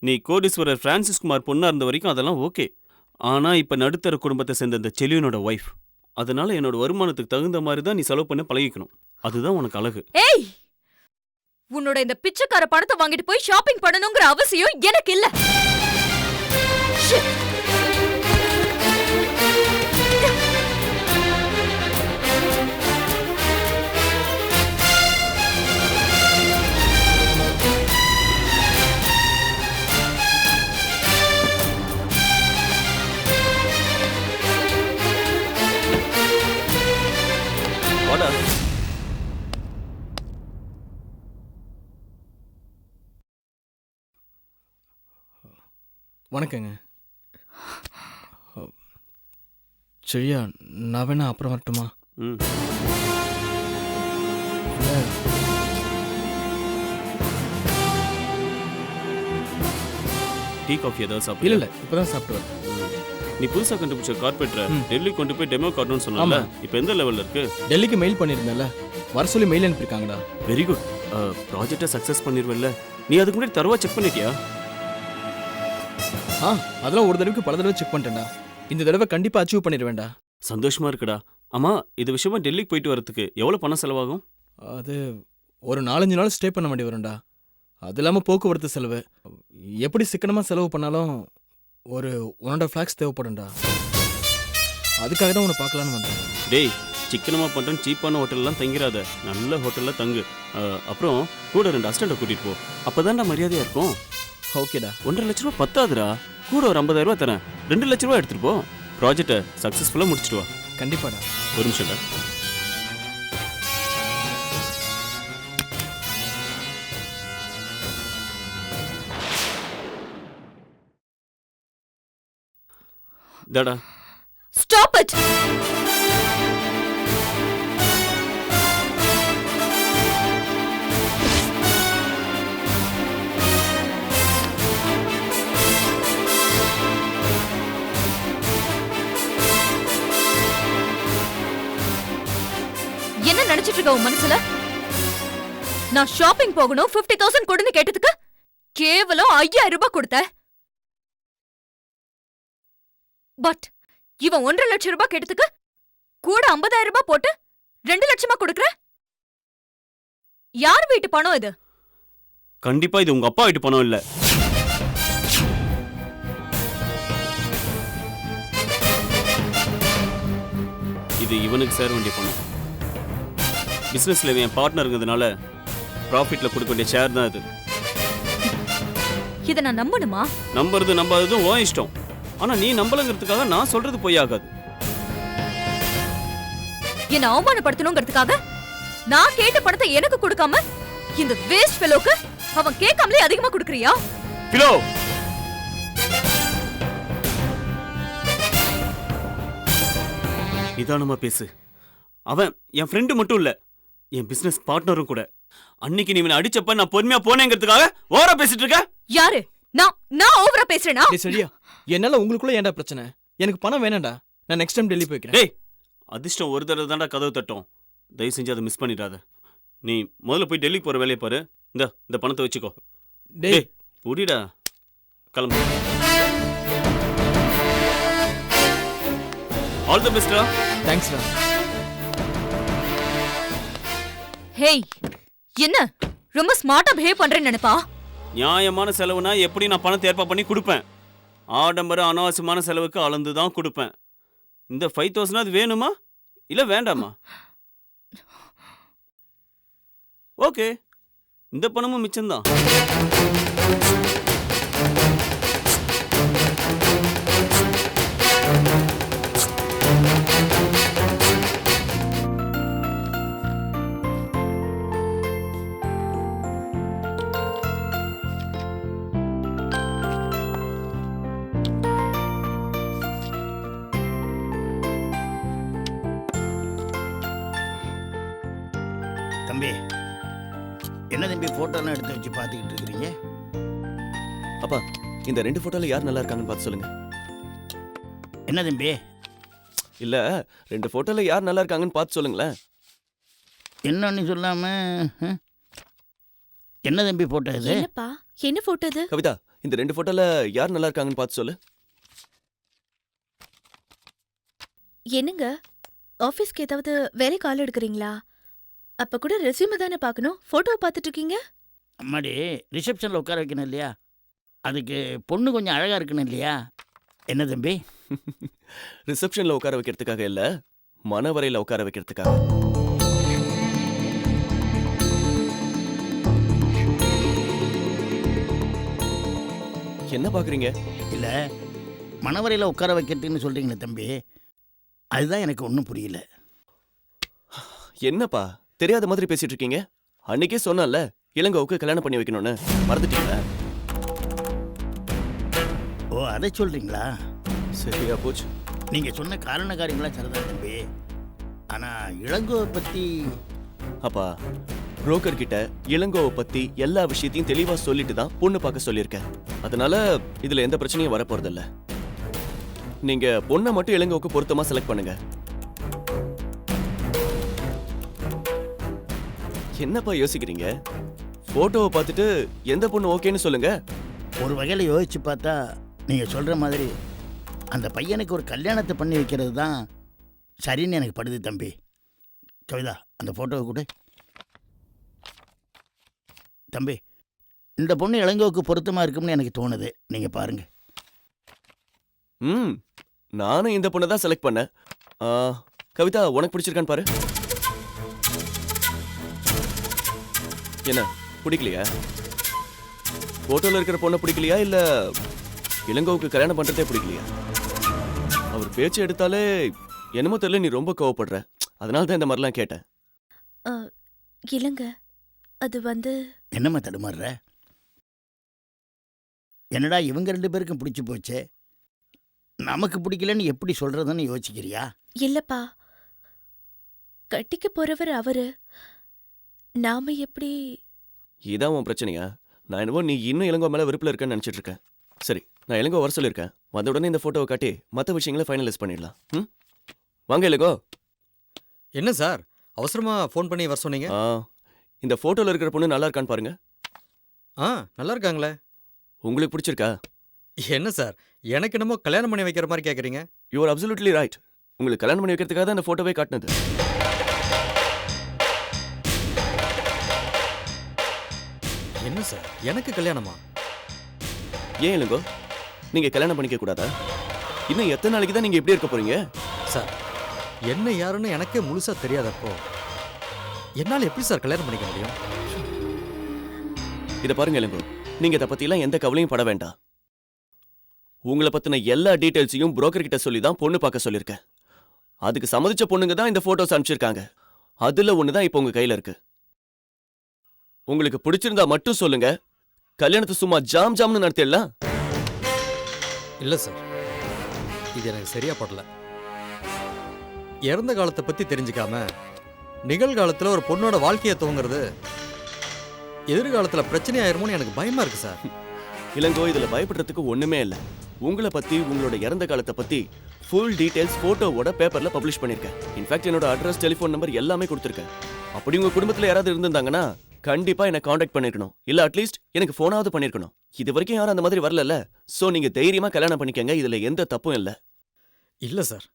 நீ கோடீஸ்வரர் பிரான்சிஸ் குமார் பொண்ணா இருந்த வரைக்கும் அதெல்லாம் ஓகே. ஆனா இப்ப நடுத்தர குடும்பத்தை சேர்ந்த இந்த செலியனோட ஒய்ஃப். அதனால என்னோட வருமானத்துக்கு தகுந்த மாதிரி தான் நீ செலவு பண்ண பழகிக்கணும். அதுதான் உனக்கு அழகு. ஏய், உன்னோட இந்த பிச்சைக்கார பணத்தை வாங்கிட்டு போய் ஷாப்பிங் பண்ணணுங்கிற அவசியம் எனக்கு இல்ல. Shit. வாடா. வணக்கங்க. சரியா, நான் வேணா அப்புறம் வரட்டுமா? ம், டீ காஃபி ஏதாவது சாப்பிடு. இல்ல இல்ல, இப்பதான் சாப்பிட்டு வரேன். நீ புதுசா கண்டுபிடிச்ச கார்பெட்டரை டெல்லி கொண்டு போய் டெமோ காட்டணும்னு சொன்னால, இப்போ எந்த லெவல்ல இருக்கு? டெல்லிக்கு மெயில் பண்ணிருந்தேன்ல, வர சொல்லி மெயில் அனுப்பியிருக்காங்கடா. Very good. ப்ராஜெக்டை சக்ஸஸ் பண்ணிடுவல்ல. நீ அதுக்கு முன்னாடி தரவா செக் பண்ணிட்டியா? அதெல்லாம் ஒரு தடவைக்கு பல தடவை செக் பண்ணிட்டேன்டா. இந்த தடவை கண்டிப்பா அச்சீவ் பண்ணிடுவேன்டா. சந்தோஷமா இருக்குடா. ஆமா, இது விஷயமா டெல்லிக்கு போயிட்டு வரதுக்கு எவ்வளவு பணம் செலவாகும்? அது ஒரு 4-5 நாள் ஸ்டே பண்ண வேண்டி வரும்டா. அது இல்லாமல் போக்குவரத்து செலவு. எப்படி சிக்கனமாக செலவு பண்ணாலும் ஒரு 1.5 lakhs தேவைப்படும்டா. அதுக்காக தான் உன்னை பார்க்கலான்னு வந்தேன். டேய், சிக்கனமாக பண்ணுறேன்னு சீப்பான ஹோட்டல்லாம் தங்கிடாத, நல்ல ஹோட்டலில் தங்கு. அப்புறம் கூட 2 அசிஸ்டண்ட்டை கூட்டிகிட்டு போ, அப்போ தான்டா மரியாதையாக இருக்கும். ஓகேடா. 1.5 லட்ச ரூபா பத்தாதுடா, கூட ஒரு 50,000 ரூபா தரேன். 2 லட்ச ரூபா எடுத்துகிட்டு போ, ப்ராஜெக்டை சக்ஸஸ்ஃபுல்லாக முடிச்சிட்டு வா. கண்டிப்பாடா. ஒரு நிமிஷம்டா. தாடா. Stop it. என்ன நினைச்சிட்டு இருக்க உன் மனசுல? நான் ஷாப்பிங் போகணும் 50,000 கொடுன்னு கேட்டதுக்கு கேவலம் 5,000 ரூபாய் கொடுத்த. பட் இவன் 1.5 லட்சம் ரூபாய் கேட்டதுக்கு கூட 50,000 ரூபாய் போட்டு 2 லட்சமா கொடுக்கற. யார் வீட்டு பணம் இது? கண்டிப்பா இது உங்க அப்பா வீட்டு பணம் இல்ல. இது இவனுக்கு சேர வேண்டிய பணம். பிசினஸ்ல என் பார்ட்னருங்கிறதுனால ப்ராஃபிட்ல கொடுக்க வேண்டிய ஷேர் தான் இது. இத நான் நம்பணுமா? நம்புறது நம்பாததும் உன் இஷ்டம். ஆனா நீ நம்பலங்கிறதுக்காக நான் சொல்றது பொய்யாகாது. என்ன அவமானப்படுத்தணுங்கிறதுக்காக நான் கேட்ட பணத்தை எனக்கு கொடுக்காம இந்த வேஸ்ட் ஃபெலோக்கு அவன் கேட்காமலே அதிகமா கொடுக்கறியா? கிலோ நிதானமா பேசு. அவன் என் ஃப்ரெண்டு மட்டும் இல்ல, என் பிசினஸ் பார்ட்னரும் கூட. அன்னைக்கு நீ இவனை அடிச்சப்ப நான் பொறுமையா போனேங்கிறதுக்காக ஓவரா பேசிட்டு இருக்க. யாரு? நான் ஓவரா பேசுறேனா? டேய் சரியா, என்னால உங்களுக்குள்ள ஏன்டா பிரச்சனை? எனக்கு பணம் வேணாம்டா, நான் நெக்ஸ்ட் டைம் டெல்லி போய்க்கிறேன். டேய், அதிர்ஷ்டம் ஒரு தடவை தான்டா கதவு தட்டும், தயவு செஞ்சு அதை மிஸ் பண்ணிடாத. நீ முதல்ல போய் டெல்லிக்கு போற வேலையை பாரு. இந்த பணத்தை வச்சுக்கோ. டேய் புடிடா, கிளம்பு. All the பெஸ்ட்ரா. தேங்க்ஸ்டா. ஹேய், என்ன ரொம்ப ஸ்மார்ட்டா பிஹேவ் பண்றேன்னு நினைப்பா? நியாயமான செலவுனா எப்படி நான் பணத்தை ஏற்பாடு பண்ணி கொடுப்பேன். ஆடம்பர அனாவசியமான செலவுக்கு அளந்து தான் கொடுப்பேன். இந்த 5,000 அது வேணுமா இல்ல வேண்டாமா? ஓகே, இந்த பணமும் மிச்சம்தான். தம்பி, என்ன தம்பி போட்டோலாம் எடுத்து வச்சு பார்த்துக்கிட்டு இருக்கிறீங்க? அப்பா, இந்த 2 போட்டோல யார் நல்லா இருக்காங்கன்னு பார்த்து சொல்லுங்க. என்ன தம்பி? இல்ல, 2 போட்டோல யார் நல்லா இருக்காங்கன்னு பார்த்து சொல்லுங்களேன். என்னன்னு சொல்லாம என்ன தம்பி போட்டோ இது? என்னப்பா, என்ன போட்டோ இது? கவிதா, இந்த 2 போட்டோல யார் நல்லா இருக்காங்கன்னு பார்த்து சொல்லு. என்னங்க, ஆபீஸ்க்கு ஏதாவது வேலை கால் எடுக்கிறீங்களா? அப்ப கூட ரெஸ்யூம் தானே பார்க்கணும், போட்டோவை பார்த்துட்டு இருக்கீங்க. அம்மாடி, ரிசப்ஷனில் உட்கார வைக்கணும் இல்லையா? அதுக்கு பொண்ணு கொஞ்சம் அழகாக இருக்கணும் இல்லையா? என்ன தம்பி? ரிசப்ஷன்ல உட்கார வைக்கிறதுக்காக இல்ல, மனவரையில உட்கார வைக்கிறதுக்காக. என்ன பாக்குறீங்க? இல்லை, மணவரையில் உட்கார வைக்கிறதுன்னு சொல்கிறீங்களே தம்பி, அதுதான் எனக்கு ஒன்றும் புரியல. என்னப்பா தெரியாத மாதிரி பேசிட்டு இருக்கீங்க? அன்னைக்கே சொன்னல இளங்கோவுக்கு கல்யாணம் பண்ணி வைக்கணும்னு, மறந்துட்டீங்களா? ஓ, அதை சொல்கிறீங்களா? சரியா போச்சு. நீங்கள் சொன்ன காரண காரியங்களாம் சரிதான் தம்பி. ஆனால் இளங்கோவை பற்றி... அப்பா, புரோக்கர் கிட்ட இளங்கோவை பத்தி எல்லா விஷயத்தையும் தெளிவா சொல்லிட்டு தான் பொண்ணு பார்க்க சொல்லியிருக்கேன். அதனால இதுல எந்த பிரச்சனையும் வரப்போறதில்ல. நீங்க பொண்ணை மட்டும் இளங்கோவுக்கு பொருத்தமா செலக்ட் பண்ணுங்க. என்னப்பா யோசிக்கிறீங்க? போட்டோவை பார்த்துட்டு எந்த பொண்ணு ஓகேன்னு சொல்லுங்க. ஒரு வகையில் யோசிச்சு பார்த்தா நீங்கள் சொல்கிற மாதிரி அந்த பையனுக்கு ஒரு கல்யாணத்தை பண்ணி வைக்கிறது தான் சரின்னு எனக்கு படுது தம்பி. கவிதா, அந்த ஃபோட்டோவை கூட. தம்பி, இந்த பொண்ணு இளங்கோவுக்கு பொருத்தமாக இருக்கும்னு எனக்கு தோணுது. நீங்கள் பாருங்க. ம் நானும் இந்த பொண்ணை தான் செலக்ட் பண்ணேன். கவிதா உனக்கு பிடிச்சிருக்கான்னு பாரு. என்ன பிடிக்கலையா? போட்டோல இருக்கிற பொண்ணை பிடிக்கலையா இல்ல இளங்கோவுக்கு கல்யாணம் பண்றதே பிடிக்கலையா? அவர் பேச்சு எடுத்தாலே என்னமோ தெரியல, நீ ரொம்ப கோவப்படுற. அதனால தான் இந்த மாதிரிலாம் கேட்டேன். இல்லைங்க, அது என்னம்மா தடுமாறுற? என்னடா இவங்க 2 பேருக்கும் பிடிச்சி போச்சே, நமக்கு பிடிக்கலன்னு எப்படி சொல்றதுன்னு யோசிக்கிறியா? இல்லப்பா, கட்டிக்க போறவர் அவரு, நாம எப்படி? இதான் உன் பிரச்சனையா? நான் என்னவோ நீ இன்னும் இளங்கோ மேல வெறுப்புல இருக்கேன்னு நினைச்சிட்டு இருக்கேன். சரி, நான் இளங்கோ வர சொல்லியிருக்கேன். வந்த உடனே இந்த போட்டோவை காட்டி மற்ற விஷயங்களை ஃபைனலைஸ் பண்ணிடலாம். ம் வாங்க இளங்கோ. என்ன சார் அவசரமா ஃபோன் பண்ணி வர சொன்னீங்க? இந்த போட்டோல இருக்கிற பொண்ணு நல்லா இருக்கான்னு பாருங்க. நல்லா இருக்காங்களே. உங்களுக்கு பிடிச்சிருக்கா? என்ன சார் எனக்கு என்னமோ கல்யாணம் பண்ணி வைக்கிற மாதிரி கேட்குறீங்க? You are absolutely right. உங்களுக்கு கல்யாணம் பண்ணி வைக்கிறதுக்காக தான் இந்த போட்டோவே காட்டினது. என்ன சார் எனக்கு கல்யாணமா? ஏன் இளங்கோ, நீங்க கல்யாணம் பண்ணிக்க கூடாதா? இன்னும் எத்தனை நாளைக்கு தான் நீங்க எப்படி இருக்க போறீங்க? சார் என்ன யாருன்னு எனக்கே முழுசா தெரியாதப்போ என்னால் எப்படி சார் கல்யாணம் பண்ணிக்க முடியும்? இதை பாருங்க இளங்கோ, நீங்க இதை பத்திலாம் எந்த கவலையும் பட வேண்டாம். உங்களை பத்தின எல்லா டீடைல்ஸையும் புரோக்கர் கிட்ட சொல்லி தான் பொண்ணு பார்க்க சொல்லியிருக்கேன். அதுக்கு சம்மதிச்ச பொண்ணுங்க தான் இந்த போட்டோஸ் அனுப்பிச்சிருக்காங்க. அதுல ஒண்ணுதான் இப்போ உங்க கையில இருக்கு. உங்களுக்கு பிடிச்சிருந்தா மட்டும் சொல்லுங்க, கல்யாணத்தை சும்மா ஜாம் ஜாம்னு நடத்திடலாம். இல்லை சார், இது எனக்கு சரியா படல. இறந்த காலத்தை பத்தி தெரிஞ்சுக்காம நிகழ்காலத்தில் ஒரு பொண்ணோட வாழ்க்கையை துவங்குறது எதிர்காலத்தில் பிரச்சனை ஆயிருமோன்னு எனக்கு பயமா இருக்கு சார். இளங்கோ, இதுல பயப்படுறதுக்கு ஒண்ணுமே இல்லை. உங்களை பத்தி உங்களோட இறந்த காலத்தை பத்தி ஃபுல் டீடைல்ஸ் போட்டோவோட பேப்பர்ல பப்ளிஷ் பண்ணிருக்கேன். இன்ஃபேக்ட் என்னோட அட்ரஸ், டெலிஃபோன் நம்பர் எல்லாமே கொடுத்துருக்கேன். அப்படி உங்க குடும்பத்துல யாராவது இருந்திருந்தாங்கன்னா கண்டிப்பா என்ன காண்டாக்ட் பண்ணிருக்கணும். இல்ல அட்லீஸ்ட் எனக்கு போனாவது பண்ணிருக்கணும். இது வரைக்கும் யாரும் அந்த மாதிரி வரல. சோ நீங்க தைரியமா கல்யாணம் பண்ணிக்கங்க. இதுல எந்த தப்பும் இல்ல. இல்ல சார்,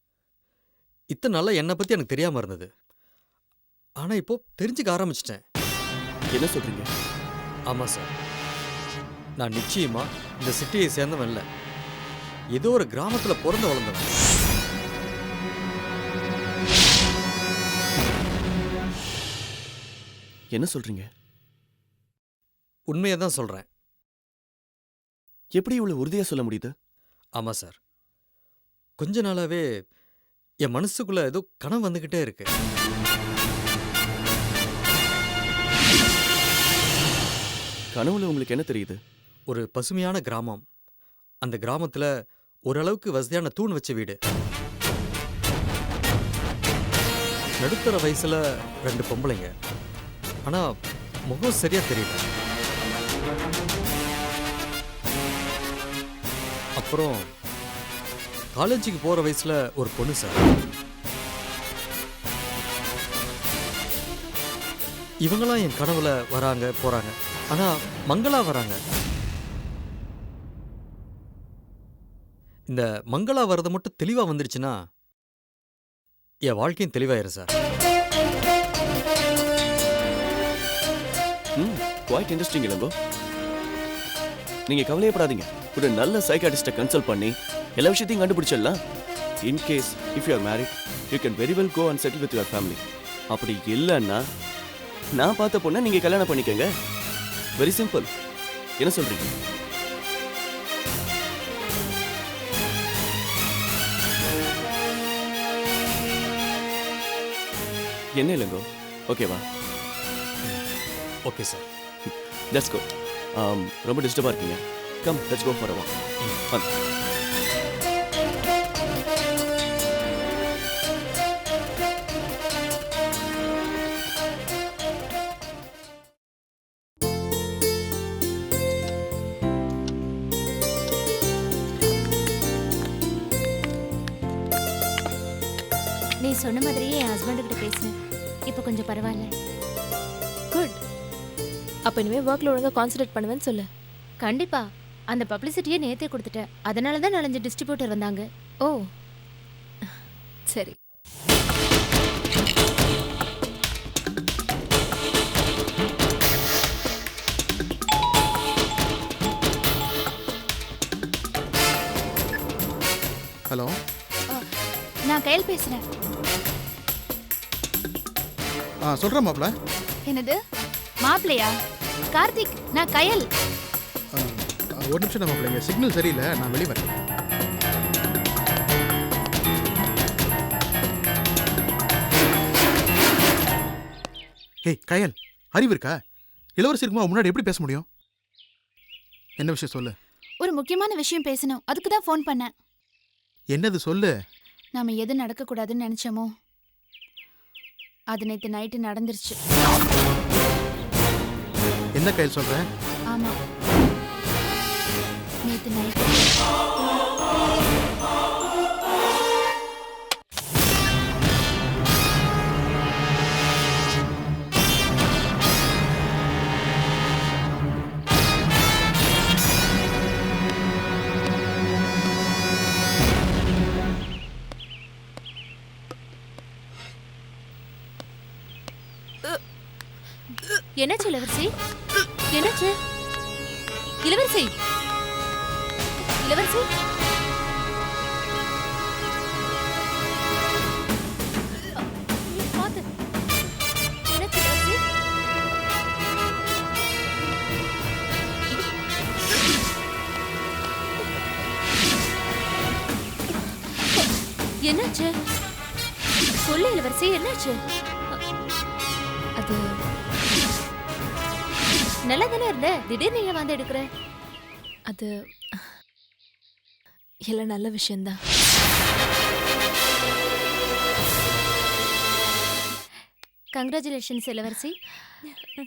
இத்தனை நாளா என்னை பத்தி எனக்கு தெரியாம இருந்தது. ஆனா இப்போ தெரிஞ்சுக்க ஆரம்பிச்சிட்டேன். என்ன சொல்றீங்க? ஆமா சார், நான் நிச்சயமா இந்த சிட்டியை சேர்ந்தவன் இல்ல. ஏதோ ஒரு கிராமத்துல பிறந்து வளர்ந்தவன். என்ன சொல்றீங்க? உண்மையை தான் சொல்றேன். எப்படி இவ்வளவு உறுதியா சொல்ல முடியுது? ஆமா சார், கொஞ்ச நாளாவே என் மனசுக்குள்ள ஏதோ கனவு வந்துகிட்டே இருக்கு. கனவுல உங்களுக்கு என்ன தெரியுது? ஒரு பசுமையான கிராமம். அந்த கிராமத்துல ஓரளவுக்கு வசதியான தூண் வச்ச வீடு. நடுத்தர வயசுல 2 பொம்பளைங்க. ஆனா முகம் சரியா தெரியல. அப்புறம் காலேஜுக்கு போற வயசுல ஒரு பொண்ணு சார். இவங்களாம் என் கனவுல வராங்க போறாங்க. ஆனா மங்களா வராங்க. இந்த மங்களா வர்றது மட்டும் தெளிவா வந்துருச்சுன்னா என் வாழ்க்கையும் தெளிவாயிரும் சார். Quite interesting Ilango. நீங்க கவலையப்படாதீங்க. ஒரு நல்ல சைக்காட்டிஸ்ட கன்சல்ட் பண்ணி எல்லா விஷயத்தையும் கண்டுபிடிச்சிடலாம். In case if you are married, you can very well go and settle with your family. அப்படி இல்லைன்னா நான் பார்த்த பொண்ணை நீங்க கல்யாணம் பண்ணிக்கங்க. Very simple. என்ன சொல்றீங்க? என்ன இல்லைங்கோ, ஓகேவா? Okay sir. Let's go. ரொம்ப டிஸ்டர்பா இருக்கீங்க. Come, let's go for a walk. நீ சொன்ன மாதிரியே என் ஹஸ்பண்ட் கிட்ட பேசினேன். இப்போ கொஞ்சம் பரவாயில்ல. குட். அப்ப இனிமே ஒர்க்ல ஒழுங்கா கான்சென்ட்ரேட் பண்ணுவேன்னு சொல்லு. கண்டிப்பா. அந்த பப்ளிசிட்டியை நேத்தே கொடுத்துட்டேன். அதனால தான் 4-5 டிஸ்ட்ரிபியூட்டர் வந்தாங்க. ஓ சரி. ஹலோ. நான் கையில் பேசுறேன். சொல்கிறேன் மாப்பிள்ள. என்னது மாப்பிள்ளையா? கார்த்திக், நான் கயல். ஒரு நிமிஷம் தான் மாப்பிள்ள, இங்கே சிக்னல் சரியில்லை, நான் வெளியே வரேன். ஏய் கயல், அறிவு இருக்கா? இளவரசி இருக்குமா முன்னாடி எப்படி பேச முடியும்? என்ன விஷயம் சொல்லு. ஒரு முக்கியமான விஷயம் பேசணும், அதுக்கு தான் ஃபோன் பண்ணேன். என்னது சொல்லு. நாம எது நடக்கக்கூடாதுன்னு நினைச்சோமோ அது நேற்று நைட்டு நடந்துருச்சு. என்ன கயல் சொல்ற? ஆமா, நேற்று நைட்டு என்னாச்சு இளவரசி? என்னாச்சு இளவரசி? இளவரசி பாத்து. என்னாச்சு இளவரசி? என்னாச்சு சொல்லு இளவரசி, என்னாச்சு? அது நல்லா தானே இருந்த, திடீர்னு ஏன் வந்து எடுக்கிற? அது எல்லாம் நல்ல விஷயம்தான். கங்க்ராச்சுலேஷன்ஸ் இளவரசி.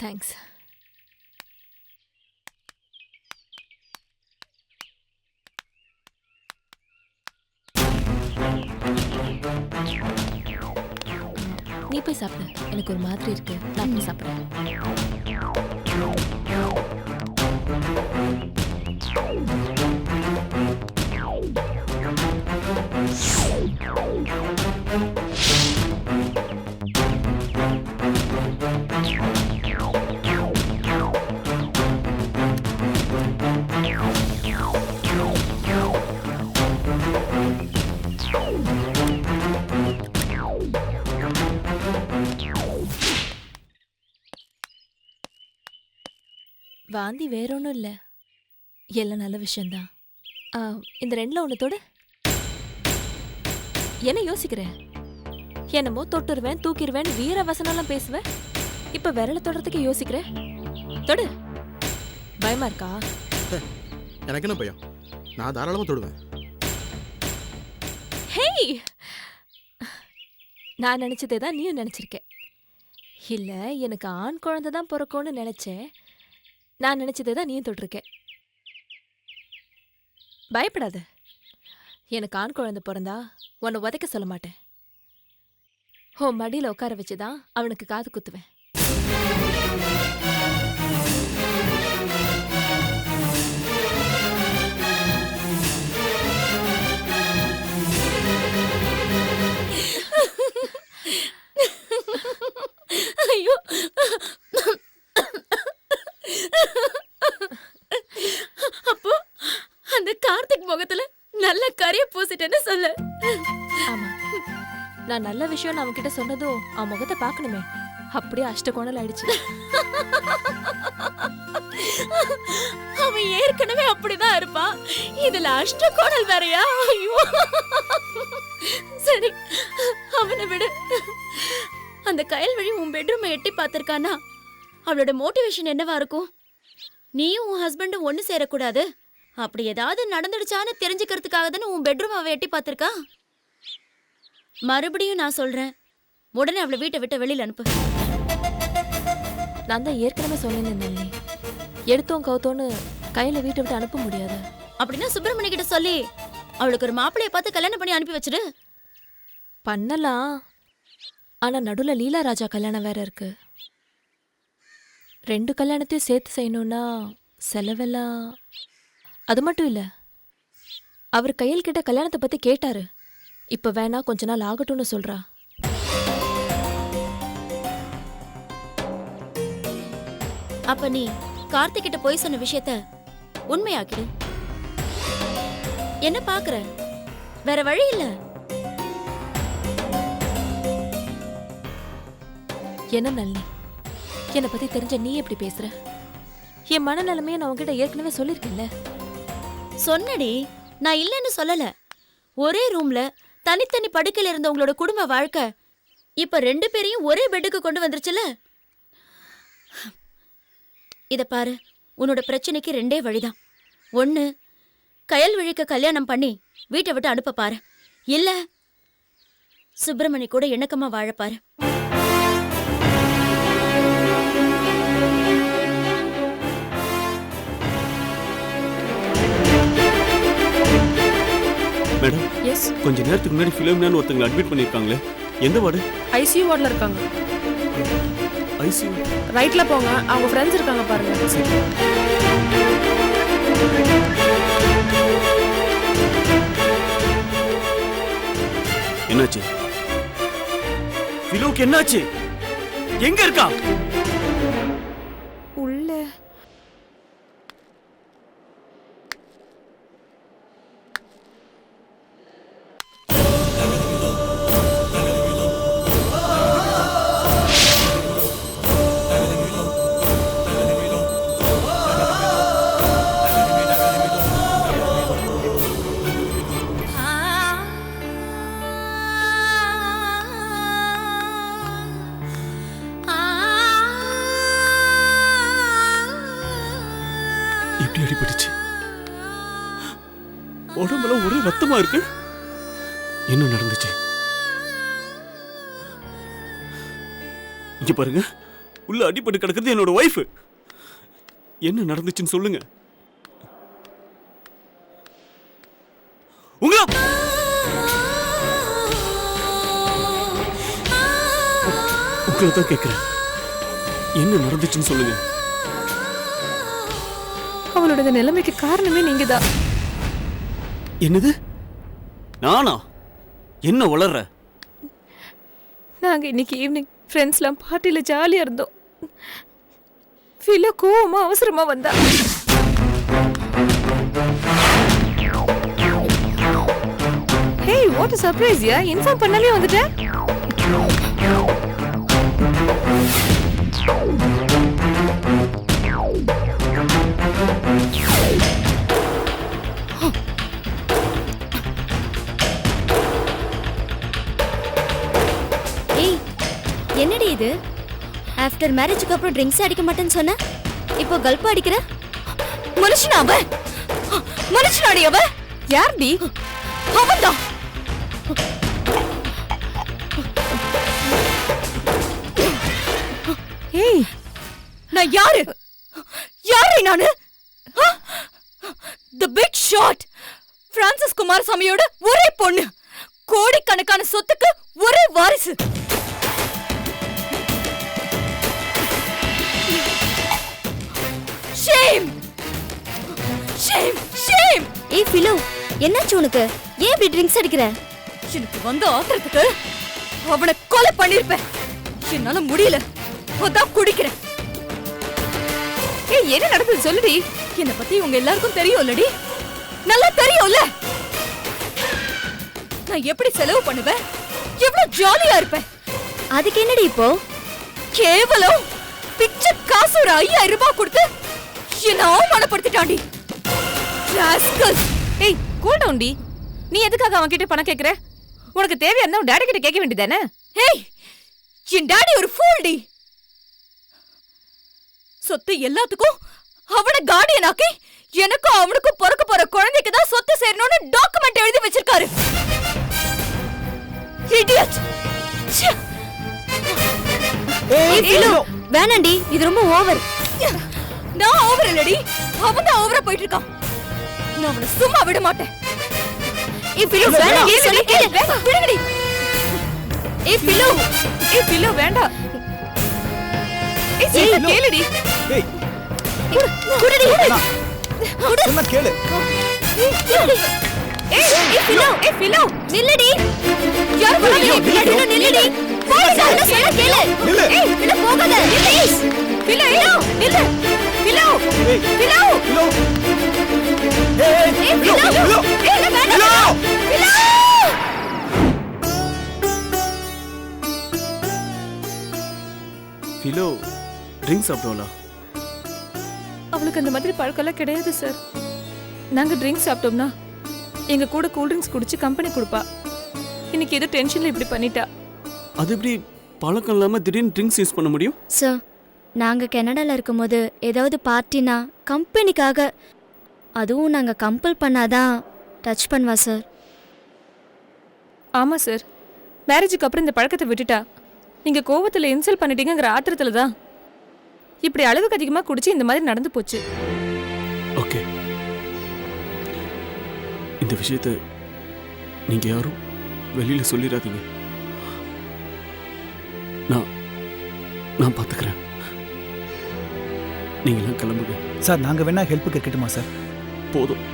தேங்க்ஸ். நீ போய் சாப்பிடு, எனக்கு ஒரு மாதிரி இருக்கு, நான் போய் சாப்பிடுறேன். வாந்தி வேற ஒன்றும் இல்லை, எல்லாம் நல்ல விஷயம்தான். இந்த ரெண்டில் ஒன்றத்தோடு என்ன யோசிக்கிறேன்? என்னமோ தொட்டுருவேன் தூக்கிடுவேன் வீர வசனம்லாம் பேசுவேன், இப்போ விரல தொடுறதுக்கு யோசிக்கிறேன். தொடு. பயமா இருக்கா? எனக்கு என்ன பயம், நான் தாராளமாக தொடுவேன். ஹேய், நான் நினச்சதே தான் நீயும் நினச்சிருக்க. இல்லை, எனக்கு ஆண் குழந்தை தான் பிறக்கும்னு நினச்சேன், நான் நினச்சதே தான் நீயும் தொட்டிருக்க. பயப்படாத, எனக்கு ஆண் குழந்தை பிறந்தா உன்னை உதைக்க சொல்ல மாட்டேன். உன் மடியில் உட்கார வச்சுதான் அவனுக்கு காது குத்துவேன். ஐயோ, அப்போ அந்த கார்த்திக் முகத்துல நல்ல கரிய பூசிட்டேன்னு சொல்லு. ஆமா, நான் நல்ல விஷயம் அவன் கிட்ட சொன்னதும் அவன் முகத்தை பார்க்கணுமே, அப்படியே அஷ்டகோணல் ஆயிடுச்சு. அவன் ஏற்கனவே அப்படிதான் இருப்பான், இதுல அஷ்டகோணல் வேறையா? ஐயோ, சரி அவனை விடு. அந்த கயல் வழி உன் பெட்ரூமை எட்டி பார்த்திருக்கானா? அவளோட மோட்டிவேஷன் என்னவா இருக்கும்? நீயும் உன் ஹஸ்பண்டும் ஒன்று சேரக்கூடாது, அப்படி ஏதாவது நடந்துடுச்சான்னு தெரிஞ்சுக்கிறதுக்காக தானே உன் பெட்ரூம் அவ எட்டி பார்த்திருக்கா. மறுபடியும் நான் சொல்றேன், உடனே அவளை வீட்டை விட்டு வெளியில அனுப்பு. நான் தான் ஏற்கனவே சொன்னேன், எடுத்தோம் கவுத்தோன்னு கையில வீட்டை விட்டு அனுப்ப முடியாது. அப்படின்னா சுப்பிரமணிய கிட்ட சொல்லி அவளுக்கு ஒரு மாப்பிள்ளைய பார்த்து கல்யாணம் பண்ணி அனுப்பி வச்சிடு. பண்ணலாம், ஆனா நடுவில் லீலா ராஜா கல்யாணம் வேற இருக்கு. 2 கல்யாணத்தையும் சேர்த்து செய்யணும்னா செலவெல்லாம். அது மட்டும் இல்ல, அவர் கையில் கிட்ட கல்யாணத்தை பத்தி கேட்டாரு, இப்ப வேணா கொஞ்ச நாள் ஆகட்டும்னு சொல்றா. அப்ப நீ கார்த்திக் கிட்ட போய் சொன்ன விஷயத்த உண்மையாக்கிடு. என்ன பாக்குற? வேற வழி இல்ல. என்ன நளினி, என்னை பத்தி தெரிஞ்ச நீ எப்படி பேசுற? என் மனநிலைமையை நான் உன்கிட்ட ஏற்கனவே சொல்லிருக்கேன்ல. சொன்னடி, நான் இல்லைன்னு சொல்லல. ஒரே ரூம்ல தனித்தனி படுக்கையில இருந்த உங்களோட குடும்ப வாழ்க்கை இப்ப 2 பேரையும் ஒரே பெட்டுக்கு கொண்டு வந்துருச்சுல. இத பாரு, உன்னோட பிரச்சனைக்கு 2 வழிதான். ஒண்ணு, கயல்விழிக்கு கல்யாணம் பண்ணி வீட்டை விட்டு அனுப்ப பாரு. இல்ல சுப்பிரமணி கூட இணக்கமா வாழ பாரு. மேடம், எஸ், கொஞ்ச நேரத்துக்கு முன்னாடி ஃபிலோமினான்னு ஒருத்தங்களை அட்மிட் பண்ணிருக்காங்களே, எந்த வார்டு? ஐசியூ வார்டில் இருக்காங்க. ஐசியூ ரைட்ல போங்க, அவங்க ஃப்ரெண்ட்ஸ் இருக்காங்க பாருங்க. என்னாச்சு? ஃபிலோக்கு என்னாச்சு? எங்க இருக்கா? உள்ள எப்படி அடிபட்டுச்சு? உடம்புல ஒரே ரத்தமா இருக்கு. என்ன நடந்துச்சு? இங்க பாருங்க, உள்ள அடிபட்டு கிடக்குது என்னோட வைஃப். என்ன நடந்துச்சுன்னு சொல்லுங்க. உங்களை தான் கேட்கிறேன், என்ன நடந்துச்சுன்னு சொல்லுங்க. அவளோட நிலைமைக்கு காரணமே நீங்க தான். என்னது? நானா? என்ன வளர்ற? நாங்க இன்னைக்கு ஈவினிங் ஃப்ரெண்ட்ஸ்லாம் பார்ட்டியில ஜாலியா இருந்தோம். ஃபிலோ கோவமா அவசரமா வந்தா. ஹே, வாட் a surprise யா, இன்ஃபார்ம் பண்ணாலே வந்துட்டேன். ஏய், என்னடி இது? ஆஃப்டர் மேரேஜுக்கு அப்புறம் ட்ரிங்க்ஸ் அடிக்க மாட்டேன்னு சொன்ன, இப்போ கல்ப் அடிக்கிற? மனுஷனா அவ? மனுஷனாடி அவ? யார்டி? அவன்தான். ஏய், நான் யாரு? யாரு நானு? தி பிக் ஷாட், பிரான்சிஸ் குமாரசாமியோட ஒரே பொண்ணு, கோடிக்கணக்கான சொத்துக்கு ஒரே வாரிசு. Shame, shame, shame. ஏய் ஃபிலோ, என்னாச்சு உனக்கு? ஏன் இப்படி ட்ரிங்க்ஸ் அடிக்கிற? எனக்கு வந்த ஆத்திரத்துக்கு அவனை கொலை பண்ணிருப்பேன். என்னால முடியல, அதான் குடிக்கிறேன். ஏய், என்ன நடந்தது சொல்லுடி. என்னை பத்தி உங்க எல்லாருக்கும் தெரியும்லடி, நல்லா தெரியும்ல. நான் எப்படி செலவு பண்ணுவேன், எவ்வளவு ஜாலியா இருப்பேன். அதுக்கு என்னடி இப்போ? கேவலம் பிச்சை காசு ஒரு 5000 ரூபாய் கொடுத்து என்ன அவமானப்படுத்திட்டாண்டி. ஏய், கூல் டவுன் டி. நீ எதுக்காக அவன் கிட்ட பணம் கேக்குற? உனக்கு தேவையா இருந்தா டாடி கிட்ட கேட்க வேண்டியதானே? ஏய், என் டாடி ஒரு ஃபூல் டி. சொத்து எல்லாத்துக்கும் அவனை கார்டியன் ஆக்கி எனக்கும் அவனுக்கும் பிறக்க போற குழந்தைக்கு தான் சொத்து சேரணும்னு டாக்குமெண்ட் எழுதி வச்சிருக்காரு. இடியட். ஏய் ஃபிலோ, வேணாண்டி, இது ரொம்ப ஓவர். நான் ஓவர் இல்லடி, அவன் தான் ஓவரா போயிட்டு இருக்கான். நான் அவனை சும்மா விட மாட்டேன். ஏய் ஃபிலோ, வேணாம் சொல்லி கேளு. விடுங்கடி. ஏய் ஃபிலோ, வேண்டாம். ஏய் கேளுடி. ஏய், குடுடி. குடு. சொன்னா கேளு. ஏய் ஃபிலோ, நில்லுடி. யார் வராங்க? நில்லுடி. போடா, என்ன சொல்ல கேளு. ஏய் ஃபிலோ, போகாத. ப்ளீஸ். ஃபிலோ, நில்லு. ஃபிலோ. ஃபிலோ. ஏய், ஃபிலோ. ஏய் வேண்டாம். ஃபிலோ. நிலோ ட்ரிங்க்ஸ் சாப்பிடுவாளா? அவளுக்கு அந்த மாதிரி பழக்கம்லாம் கிடையாது சார். நாங்க ட்ரிங்க்ஸ் சாப்பிட்டோம்னா எங்க கூட கூல் ட்ரிங்க்ஸ் குடிச்சு கம்பெனி கொடுப்பா. இன்னைக்கு ஏதோ டென்ஷன்ல இப்படி பண்ணிட்டா. அது எப்படி பழக்கம் இல்லாம திடீர்னு ட்ரிங்க்ஸ் யூஸ் பண்ண முடியும்? சார் நாங்கள் கனடாவில் இருக்கும்போது ஏதாவது பார்ட்டினா கம்பெனிக்காக, அதுவும் நாங்கள் கம்பல் பண்ணாதான் டச் பண்ணுவா சார். ஆமா சார், மேரேஜுக்கு அப்புறம் இந்த பழக்கத்தை விட்டுட்டா. நீங்க கோவத்துல இன்சல்ட் பண்ணிட்டீங்கிற ஆத்திரத்துல தான் இப்படி அளவுக்கு அதிகமா குடிச்சு இந்த மாதிரி நடந்து போச்சு. ஓகே, இந்த விஷயத்த நீங்க யாரும் வெளியில சொல்லிடாதீங்க. நான் பாத்துக்கிறேன். நீங்களாம் கிளம்புங்க சார். நாங்கள் வேணா ஹெல்ப்புக்கு இருக்கட்டுமா சார்? போதும்,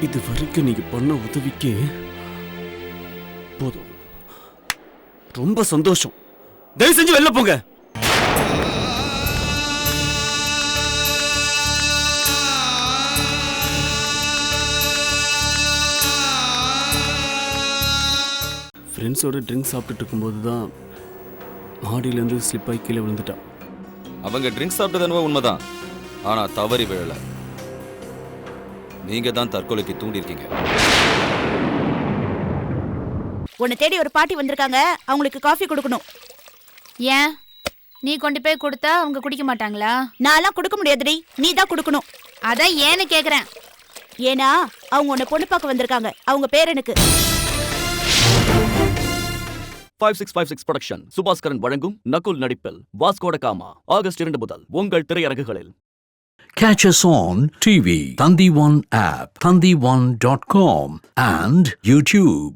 இது வரைக்கும் நீங்க பண்ண உதவிக்கு போதும். ரொம்ப சந்தோஷம். தயவு செஞ்சு வெளில போங்க. ஃப்ரெண்ட்ஸோட ட்ரிங்க்ஸ் சாப்பிட்டுட்டு இருக்கும்போது தான் மாடியிலேருந்து ஸ்லிப் ஆகி கீழே விழுந்துட்டான். அவங்க ட்ரிங்க்ஸ் சாப்பிட்டது என்னவோ உண்மைதான், ஆனா தவறி விழல. நீங்க தான் தற்கொலைக்கு தூண்டிருக்கீங்க. உன்னை தேடி ஒரு பாட்டி வந்திருக்காங்க, அவங்களுக்கு காஃபி கொடுக்கணும். ஏன் நீ கொண்டு போய் கொடுத்தா அவங்க குடிக்க மாட்டாங்களா? நான்லாம் கொடுக்க முடியாதுடி, நீ தான் கொடுக்கணும். அதான் ஏன்னு கேக்குறேன். ஏன்னா அவங்க உன்னை பொண்ணு பார்க்க வந்திருக்காங்க. அவங்க பேர் எனக்கு 5656 புரொடக்ஷன் சுபாஸ்கரன் வழங்கும் நகுல் நடிப்பில் வாஸ்கோட காமா ஆகஸ்ட் 2 முதல் உங்கள் திரையரங்குகளில். Catch us on TV, Thandivan app, thandivan.com and YouTube.